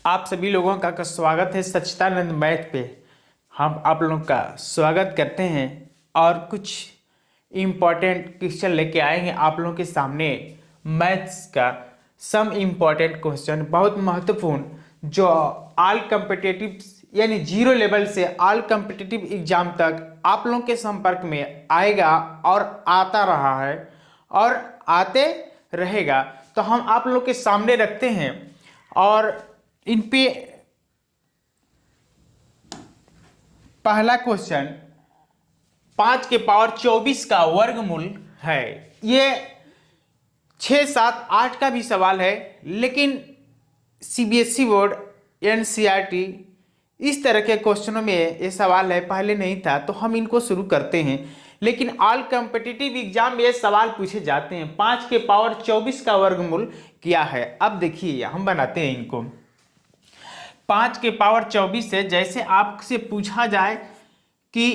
आप सभी लोगों का स्वागत है सच्चिदानंद मैथ पे। हम आप लोगों का स्वागत करते हैं और कुछ इम्पोर्टेंट क्वेश्चन लेके आएंगे आप लोगों के सामने। मैथ्स का सम इम्पोर्टेंट क्वेश्चन, बहुत महत्वपूर्ण, जो ऑल कम्पिटिटिव यानी जीरो लेवल से ऑल कम्पिटिटिव एग्जाम तक आप लोगों के संपर्क में आएगा और आता रहा है और आते रहेगा। तो हम आप लोग के सामने रखते हैं और इन पे पहला क्वेश्चन 5 के पावर 24 का वर्गमूल है। ये 6, 7, 8 का भी सवाल है, लेकिन सीबीएसई बोर्ड, एनसीईआरटी इस तरह के क्वेश्चनों में ये सवाल है, पहले नहीं था। तो हम इनको शुरू करते हैं, लेकिन ऑल कॉम्पिटिटिव एग्जाम में ये सवाल पूछे जाते हैं 5 के पावर 24 का वर्गमूल क्या है। अब देखिए हम बनाते हैं इनको। 5 के पावर 24 है, जैसे आपसे पूछा जाए कि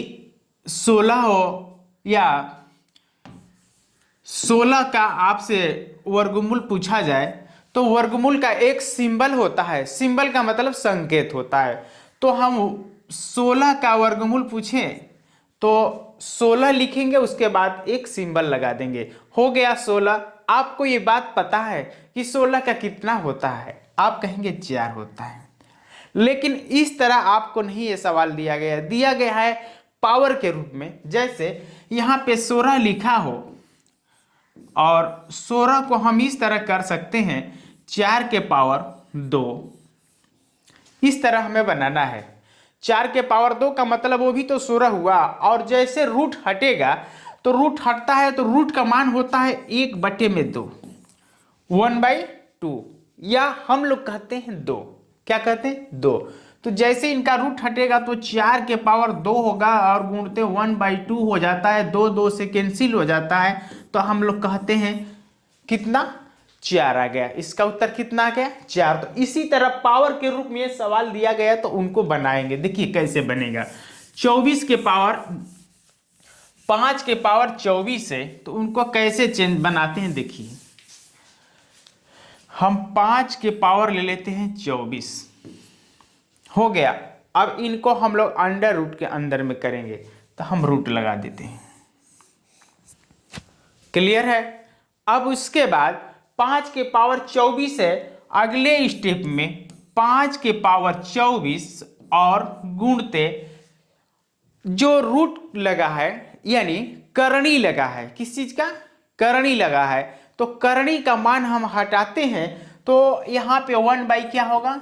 16 हो या 16 का आपसे वर्गमूल पूछा जाए, तो वर्गमूल का एक सिंबल होता है। सिंबल का मतलब संकेत होता है। तो हम 16 का वर्गमूल पूछें तो 16 लिखेंगे, उसके बाद एक सिंबल लगा देंगे, हो गया 16। आपको ये बात पता है कि 16 का कितना होता है? आप कहेंगे 4 होता है। लेकिन इस तरह आपको नहीं ये सवाल दिया गया है पावर के रूप में। जैसे यहाँ पे 16 लिखा हो और 16 को हम इस तरह कर सकते हैं 4 के पावर 2। इस तरह हमें बनाना है। 4 के पावर 2 का मतलब वो भी तो 16 हुआ, और जैसे रूट हटेगा तो रूट हटता है तो रूट का मान होता है 1/2, 1/2, या हम लोग कहते हैं 2। क्या कहते हैं? 2। तो जैसे इनका रूट हटेगा तो 4 के पावर 2 होगा और गुणते 1/2 हो जाता है, 2 2 से कैंसिल हो जाता है। तो हम लोग कहते हैं कितना? 4 आ गया। इसका उत्तर कितना आ गया? 4। तो इसी तरह पावर के रूप में सवाल दिया गया तो उनको बनाएंगे। देखिए कैसे बनेगा। 5 के पावर 24 है, तो उनको कैसे चेंज बनाते हैं देखिए। हम 5 के पावर ले लेते हैं 24, हो गया। अब इनको हम लोग अंडर रूट के अंदर में करेंगे, तो हम रूट लगा देते हैं। क्लियर है? अब उसके बाद 5 के पावर 24 है, अगले स्टेप में 5 के पावर 24 और गुणते जो रूट लगा है, यानी करणी लगा है। किस चीज का? करणी लगा है। तो करणी का मान हम हटाते हैं तो यहाँ पे 1 क्या होगा?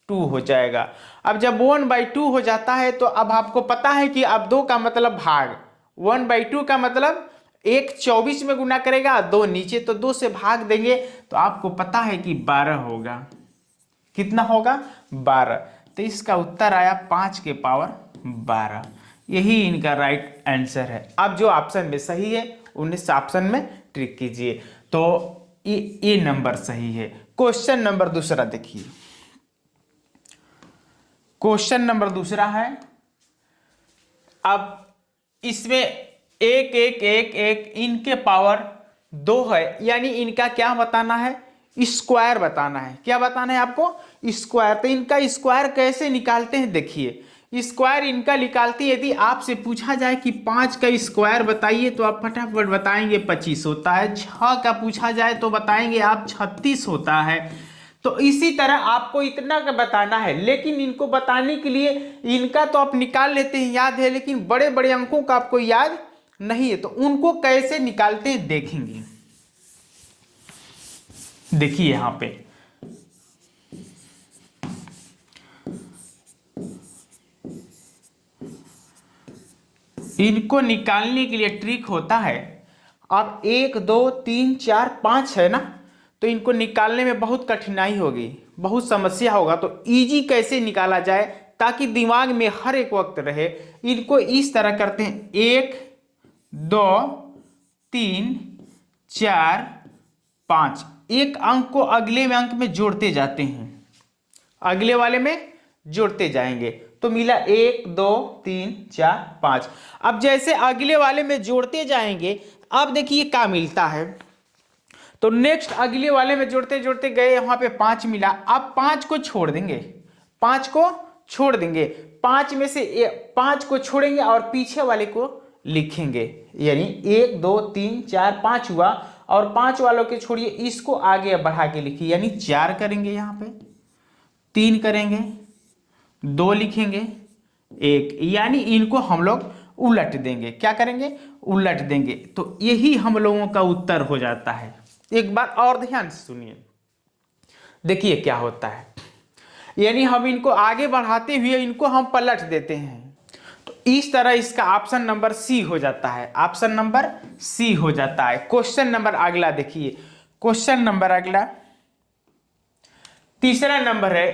2 हो जाएगा। अब जब 1/2 हो जाता है तो अब आपको पता है कि अब 2 का मतलब भाग, 1/2 का मतलब 1 24 में गुना करेगा, 2 नीचे, तो 2 से भाग देंगे तो आपको पता है कि 12 होगा। कितना होगा? 12। तो इसका उत्तर आया 5 के पावर 12। यही इनका राइट आंसर है। अब जो ऑप्शन में सही है उन्हें ऑप्शन में ट्रिक कीजिए, तो ये नंबर सही है। क्वेश्चन नंबर दूसरा देखिए। क्वेश्चन नंबर दूसरा है, अब इसमें एक एक एक एक इनके पावर 2 है, यानी इनका क्या बताना है? स्क्वायर बताना है। क्या बताना है आपको? स्क्वायर। तो इनका स्क्वायर कैसे निकालते हैं देखिए। स्क्वायर इनका निकालते, यदि आपसे पूछा जाए कि 5 का स्क्वायर बताइए तो आप फटाफट बताएंगे 25 होता है। 6 का पूछा जाए तो बताएंगे आप 36 होता है। तो इसी तरह आपको इतना का बताना है, लेकिन इनको बताने के लिए इनका तो आप निकाल लेते हैं, याद है, लेकिन बड़े बड़े अंकों का आपको याद नहीं है। तो उनको कैसे निकालते हैं देखेंगे। देखिए यहां पे इनको निकालने के लिए ट्रिक होता है। अब 1 2 3 4 5 है ना, तो इनको निकालने में बहुत कठिनाई होगी, बहुत समस्या होगा। तो इजी कैसे निकाला जाए ताकि दिमाग में हर एक वक्त रहे, इनको इस तरह करते हैं 1 2 3 4 5। एक अंक को अगले में अंक में जोड़ते जाते हैं, अगले वाले में जोड़ते जाएंगे, तो मिला 1 2 3 4 5। अब जैसे अगले वाले में जोड़ते जाएंगे, अब देखिए क्या मिलता है। तो नेक्स्ट अगले वाले में जोड़ते जोड़ते गए, यहाँ पे 5 मिला। अब 5 को छोड़ देंगे, 5 को छोड़ देंगे, 5 में से 5 को छोड़ेंगे और पीछे वाले को लिखेंगे, यानी 1 2 3 4 5 हुआ, और 5 वालों के छोड़िए, इसको आगे बढ़ा के लिखिए, यानी 4 करेंगे, यहाँ पे 3 करेंगे, 2 लिखेंगे, 1, यानी इनको हम लोग उलट देंगे। क्या करेंगे? उलट देंगे। तो यही हम लोगों का उत्तर हो जाता है। एक बार और ध्यान से सुनिए, देखिए क्या होता है, यानी हम इनको आगे बढ़ाते हुए इनको हम पलट देते हैं। तो इस तरह इसका ऑप्शन नंबर सी हो जाता है, ऑप्शन नंबर सी हो जाता है। क्वेश्चन नंबर अगला देखिए, क्वेश्चन नंबर अगला तीसरा नंबर है,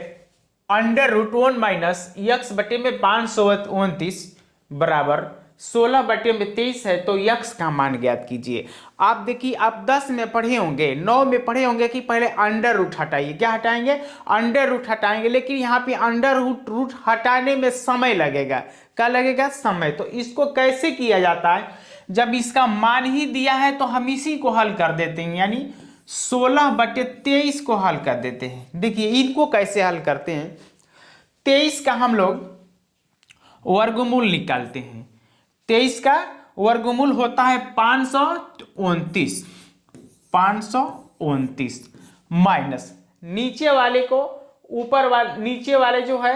√1 माइनस यक्स बटे में 529 बराबर 16 बटे में 23 है, तो यक्स का मान ज्ञात कीजिए। आप देखिए, आप 10 में पढ़े होंगे, 9 में पढ़े होंगे कि पहले अंडर रूट हटाइए। क्या हटाएंगे? अंडर रूट हटाएंगे, लेकिन यहाँ पे अंडर रूट हटाने में समय लगेगा। क्या लगेगा? समय। तो इसको कैसे किया जाता है? जब इसका मान ही दिया है तो हम इसी को हल कर देते हैं, यानी 16 बटे 23 को हल कर देते हैं। देखिए इनको कैसे हल करते हैं, 23 का हम लोग वर्गमूल निकालते हैं। 23 का वर्गमूल होता है 529, 529 माइनस नीचे वाले को ऊपर वाले, नीचे वाले जो है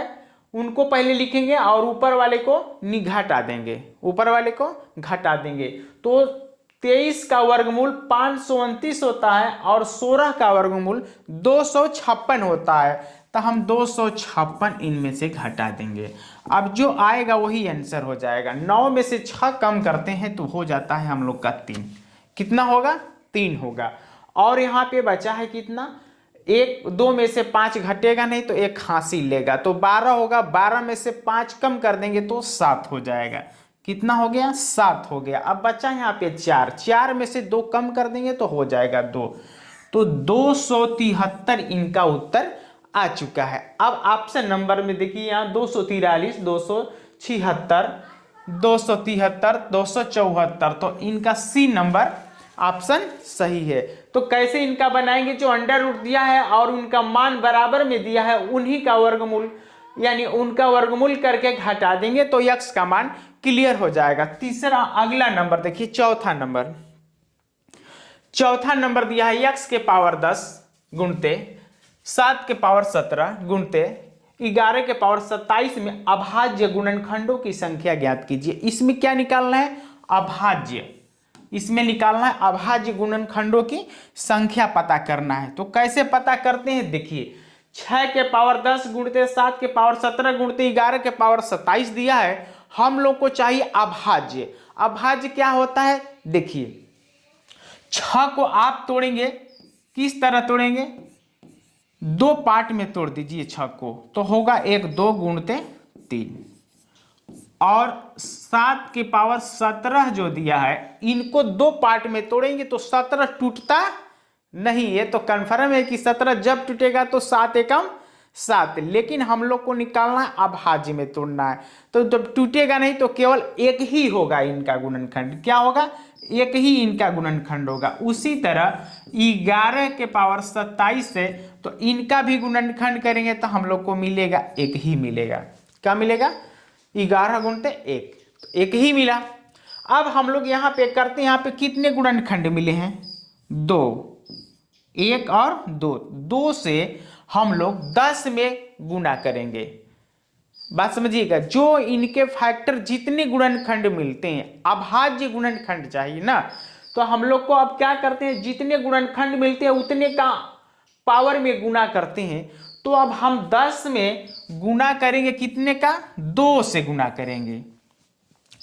उनको पहले लिखेंगे और ऊपर वाले को घटा देंगे, ऊपर वाले को घटा देंगे। तो 23 का वर्गमूल 529 होता है और 16 का वर्गमूल 256 होता है। तो हम 256 इनमें से घटा देंगे। अब जो आएगा वही आंसर हो जाएगा। 9 में से 6 कम करते हैं तो हो जाता है हम लोग का 3। कितना होगा? 3 होगा। और यहाँ पे बचा है कितना? 1 2 में से 5 घटेगा नहीं तो 1 हासिल लेगा, तो 12 होगा। 12 में से 5 कम कर देंगे तो 7 हो जाएगा। कितना हो गया? 7 हो गया। अब बचा यहाँ पे 4, 4 में से 2 कम कर देंगे तो हो जाएगा 2। तो 273 इनका उत्तर आ चुका है। अब ऑप्शन नंबर में देखिए, यहाँ 243, 276, 273, 274, तो इनका सी नंबर ऑप्शन सही है। तो कैसे इनका बनाएंगे? जो अंडर रूट दिया है और उनका मान बराबर में दिया है उन्हीं का वर्गमूल, यानी उनका वर्गमूल करके घटा देंगे तो यक्स का मान क्लियर हो जाएगा। तीसरा अगला नंबर देखिए, चौथा नंबर दिया है यक्स के पावर 10 गुणते 7 के पावर 17 गुणते 11 के पावर 27 में अभाज्य गुणनखंडों की संख्या ज्ञात कीजिए। इसमें क्या निकालना है? अभाज्य। इसमें निकालना है अभाज्य गुणनखंडों की संख्या पता करना है। तो कैसे पता करते हैं? देखिए, 6 के पावर 10 गुणते 7 के पावर 17 गुणते 11 के पावर 27 दिया है। हम लोग को चाहिए अभाज्य। अभाज्य क्या होता है? देखिए, 6 को आप तोड़ेंगे, किस तरह तोड़ेंगे? 2 पार्ट में तोड़ दीजिए 6 को, तो होगा 1 2 गुणते 3। और 7 के पावर 17 जो दिया है, इनको 2 पार्ट में तोड़ेंगे तो 17 टूटता नहीं। ये तो कन्फर्म है कि 17 जब टूटेगा तो 7 एकम 7, लेकिन हम लोग को निकालना है अभाज्य में तोड़ना है। तो जब टूटेगा नहीं तो केवल एक ही होगा इनका गुणनखंड। क्या होगा? एक ही इनका गुणनखंड होगा। उसी तरह 11 के पावर 27 से तो इनका भी गुणनखंड करेंगे तो हम लोग को मिलेगा एक ही मिलेगा। क्या मिलेगा? 11 गुणते 1, तो एक ही मिला। अब हम लोग यहाँ पे करते हैं, यहाँ पे कितने गुणनखंड मिले हैं? 2, 1 और 2। 2 से हम लोग 10 में गुणा करेंगे। बात समझिएगा, जो इनके फैक्टर जितने गुणनखंड मिलते हैं, अभाज्य गुणनखंड चाहिए ना, तो हम लोग को अब क्या करते हैं? जितने गुणनखंड मिलते हैं उतने का पावर में गुणा करते हैं। तो अब हम 10 में गुणा करेंगे, कितने का? 2 से गुणा करेंगे,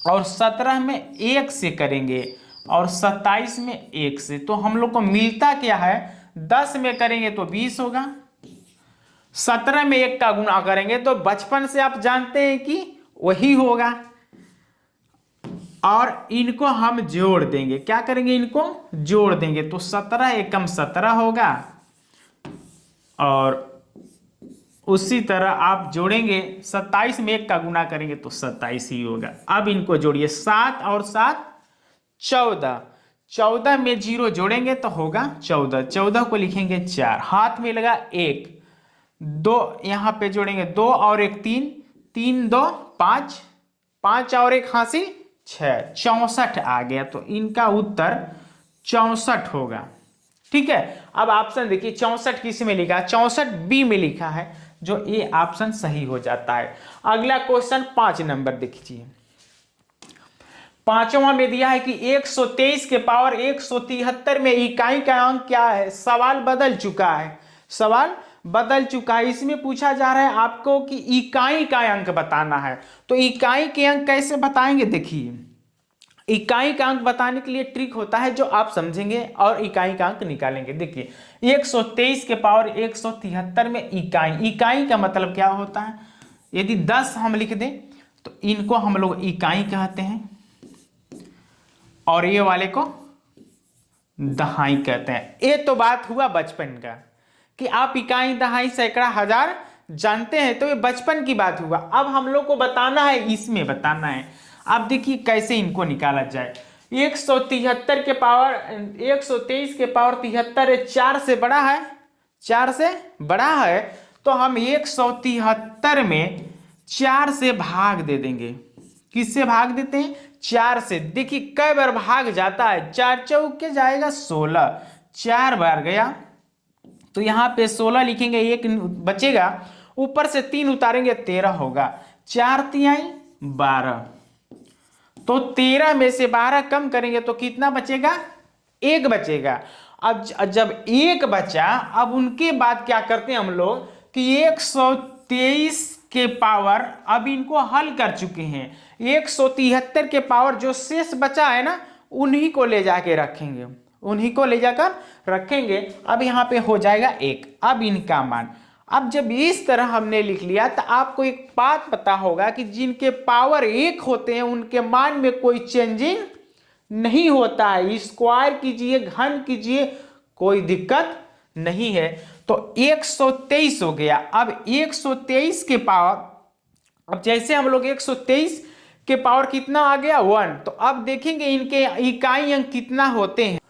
और 17 में 1 से करेंगे, और 27 में 1 से। तो हम लोग को मिलता क्या है? 10 में करेंगे तो 20 होगा, 17 में 1 का गुणा करेंगे तो बचपन से आप जानते हैं कि वही होगा। और इनको हम जोड़ देंगे। क्या करेंगे? इनको जोड़ देंगे तो 17 एकम 17 होगा, और उसी तरह आप जोड़ेंगे, 27 में 1 का गुणा करेंगे तो 27 ही होगा। अब इनको जोड़िए, 7 और 7 14, 14 में 0 जोड़ेंगे तो होगा 14, 14 को लिखेंगे 4, हाथ में लगा 1, 2 यहाँ पे जोड़ेंगे 2 और 1 3, 3 2 5, 5 और 1 हासिल 6, 64 आ गया। तो इनका उत्तर 64 होगा। ठीक है, अब ऑप्शन देखिए 64 किस में लिखा है, 64 बी में लिखा है, जो ये ऑप्शन सही हो जाता है। अगला क्वेश्चन 5 नंबर देखिए। पांचवा में दिया है कि 123 के पावर 173 में इकाई का अंक क्या है। सवाल बदल चुका है, सवाल बदल चुका है। इसमें पूछा जा रहा है आपको कि इकाई का अंक बताना है। तो इकाई के अंक कैसे बताएंगे, देखिए इकाई का अंक बताने के लिए ट्रिक होता है जो आप समझेंगे और इकाई का अंक निकालेंगे। देखिए 123 के पावर 173 में इकाई, इकाई का मतलब क्या होता है, यदि 10 हम लिख दें तो इनको हम लोग इकाई कहते हैं और ये वाले को दहाई कहते हैं। ये तो बात हुआ बचपन का कि आप इकाई दहाई सैकड़ा हजार जानते हैं, तो ये बचपन की बात हुआ। अब हम लोग को बताना है, इसमें बताना है। अब देखिए कैसे इनको निकाला जाए। 173 के पावर 123 के पावर 73 4 से बड़ा है, 4 से बड़ा है, तो हम 173 में 4 से भाग दे देंगे। किससे भाग देते हैं, 4 से। देखिए कई बार भाग जाता है, 4 चौके जाएगा 16, 4 बार गया तो यहाँ पे 16 लिखेंगे, 1 बचेगा, ऊपर से 3 उतारेंगे 13 होगा, 4 तिहाई 12। तो 13 में से 12 कम करेंगे तो कितना बचेगा, 1 बचेगा। अब जब 1 बचा, अब उनके बाद क्या करते हैं हम लोग कि 123 के पावर, अब इनको हल कर चुके हैं, 173 के पावर जो शेष बचा है ना, उन्हीं को ले जाके रखेंगे, उन्हीं को ले जाकर रखेंगे। अब यहाँ पे हो जाएगा 1। अब इनका मान, अब जब इस तरह हमने लिख लिया तो आपको एक बात पता होगा कि जिनके पावर 1 होते हैं उनके मान में कोई चेंजिंग नहीं होता है। स्क्वायर कीजिए, घन कीजिए, कोई दिक्कत नहीं है। तो 123 हो गया। अब 123 के पावर, अब जैसे हम लोग 123 के पावर कितना आ गया 1, तो अब देखेंगे इनके इकाई अंक कितना होते हैं।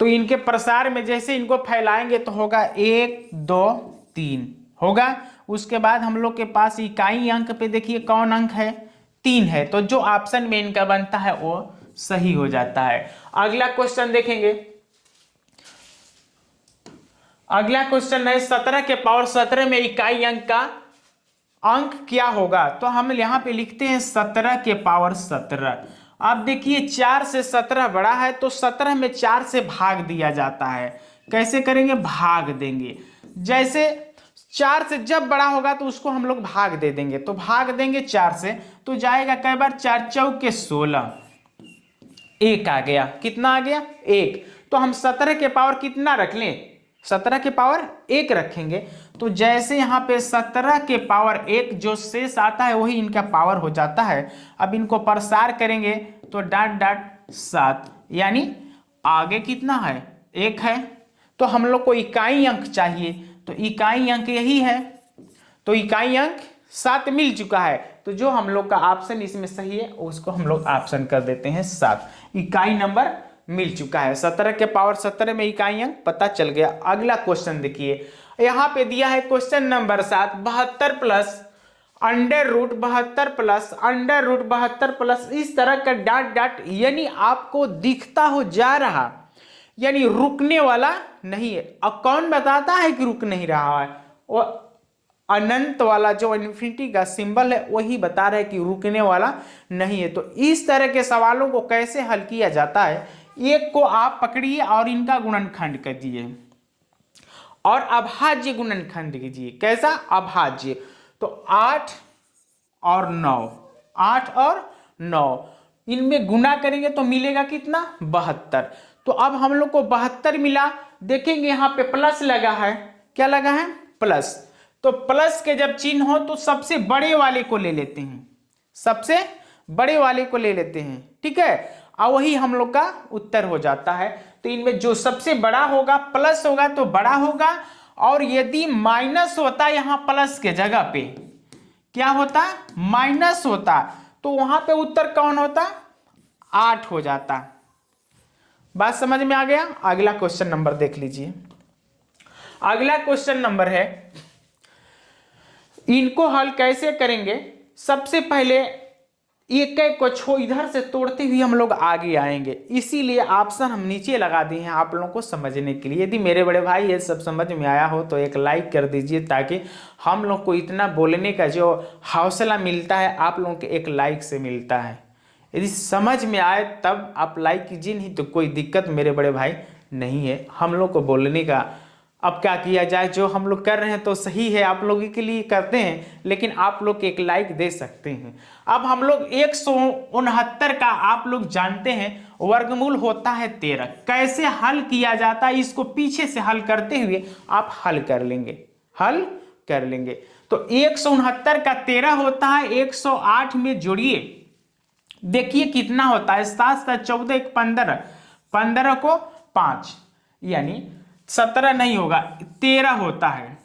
तो इनके प्रसार में जैसे इनको फैलाएंगे तो होगा 1 2 3 होगा। उसके बाद हम लोग के पास इकाई अंक पे देखिए कौन अंक है, 3 है। तो जो ऑप्शन में इनका बनता है वो सही हो जाता है। अगला क्वेश्चन देखेंगे। अगला क्वेश्चन है 17 के पावर 17 में इकाई अंक का अंक क्या होगा। तो हम यहां पे लिखते हैं 17 के पावर 17। अब देखिए 4 से 17 बड़ा है, तो 17 में 4 से भाग दिया जाता है। कैसे करेंगे, भाग देंगे। जैसे 4 से जब बड़ा होगा तो उसको हम लोग भाग दे देंगे, तो भाग देंगे 4 से तो जाएगा कई बार, 4 चौके 16, 1 आ गया। कितना आ गया, 1। तो हम 17 के पावर कितना रख लें, 17 के पावर 1 रखेंगे। तो जैसे यहाँ पे 17 के पावर 1 जो शेष आता है वही इनका पावर हो जाता है। अब इनको प्रसार करेंगे तो डॉट डॉट 7, यानी आगे कितना है, 1 है। तो हम लोग को इकाई अंक चाहिए, तो इकाई अंक यही है। तो इकाई अंक 7 मिल चुका है। तो जो हम लोग का ऑप्शन इसमें सही है उसको हम लोग ऑप्शन कर देते हैं 7। इकाई नंबर मिल चुका है। 17 के पावर 17 में इकाई अंक पता चल गया। अगला क्वेश्चन देखिए, यहाँ पे दिया है question number 7, 72 plus under root 72 plus under root 72 plus, इस तरह का डॉट डॉट, यानी आपको दिखता हो जा रहा, यानी रुकने वाला नहीं है। अब कौन बताता है कि रुक नहीं रहा है, वो अनंत वाला जो इन्फिनिटी का सिंबल है वही बता रहा है कि रुकने वाला नहीं है। तो इस तरह के सवालों को कैसे हल किया जाता है, एक को आप पकड़िए और इनका गुणनखंड कीजिए और अभाज्य गुणनखंड कीजिए। कैसा, अभाज्य। तो 8 और 9, 8 और 9 इनमें गुना करेंगे तो मिलेगा कितना, 72। तो अब हम लोग को 72 मिला। देखेंगे यहाँ पे प्लस लगा है, क्या लगा है, प्लस। तो प्लस के जब चिन्ह हो तो सबसे बड़े वाले को ले लेते हैं, सबसे बड़े वाले को ले लेते हैं, ठीक है। और वही हम लोग का उत्तर हो जाता है। तो इनमें जो सबसे बड़ा होगा, प्लस होगा तो बड़ा होगा, और यदि माइनस होता यहां प्लस के जगह पे, क्या होता, माइनस होता, तो वहां पे उत्तर कौन होता, 8 हो जाता। बात समझ में आ गया। अगला क्वेश्चन नंबर देख लीजिए। अगला क्वेश्चन नंबर है, इनको हल कैसे करेंगे। सबसे पहले एक एक को इधर से तोड़ते हुए हम लोग आगे आएंगे, इसीलिए ऑप्शन हम नीचे लगा दिए हैं आप लोगों को समझने के लिए। यदि मेरे बड़े भाई ये सब समझ में आया हो तो एक लाइक कर दीजिए, ताकि हम लोग को इतना बोलने का जो हौसला मिलता है आप लोगों के एक लाइक से मिलता है। यदि समझ में आए तब आप लाइक कीजिए, नहीं तो कोई दिक्कत मेरे बड़े भाई नहीं है। हम लोग को बोलने का अब क्या किया जाए, जो हम लोग कर रहे हैं तो सही है, आप लोगों के लिए करते हैं, लेकिन आप लोग एक लाइक दे सकते हैं। अब हम लोग 169 का आप लोग जानते हैं वर्गमूल होता है 13। कैसे हल किया जाता है इसको पीछे से हल करते हुए आप हल कर लेंगे। तो 169 का 13 होता है, 108 में जोड़िए, देखिए कितना होता है, 7 7 14 1 15, 15 को 5 यानी 17 नहीं होगा, 13 होता है।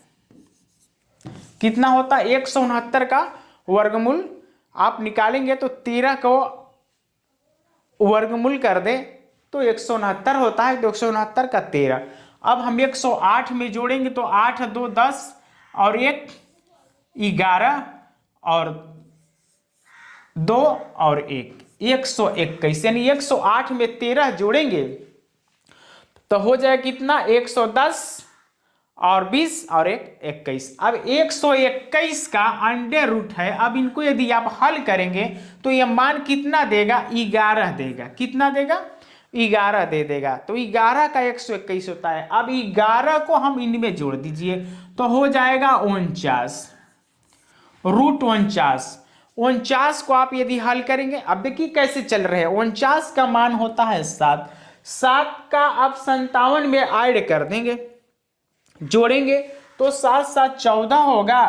कितना होता है 169 का वर्गमूल आप निकालेंगे तो 13 को वर्गमूल कर दे तो 169 होता है, तो 169 का 13। अब हम 108 में जोड़ेंगे तो 8 2 10 और 1 11 और 2 और 1 121, यानी 108 में 13 जोड़ेंगे तो हो जाए कितना 110 और 20 और 1 21। अब 121 का अंडर रूट है। अब इनको यदि आप हल करेंगे तो यह मान कितना देगा, 11 देगा। कितना देगा, 11 दे देगा। तो 11 का 121 होता है। अब 11 को हम इनमें जोड़ दीजिए तो हो जाएगा 49, रूट 49। 49 को आप यदि हल करेंगे, अब देखिए कैसे चल रहे हैं, 49 का मान होता है 7, 7 का आप 57 में ऐड कर देंगे, जोड़ेंगे तो 7 7 14 होगा,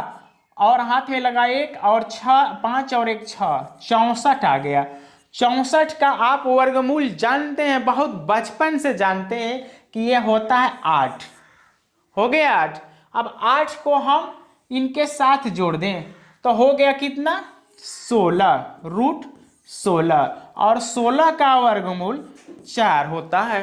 और हाथ में लगा 1 और 6 5 और 1 6, 64 आ गया। 64 का आप वर्गमूल जानते हैं, बहुत बचपन से जानते हैं कि यह होता है 8। हो गया 8। अब 8 को हम इनके साथ जोड़ दें तो हो गया कितना 16, रूट 16, और 16 का वर्गमूल 4 होता है।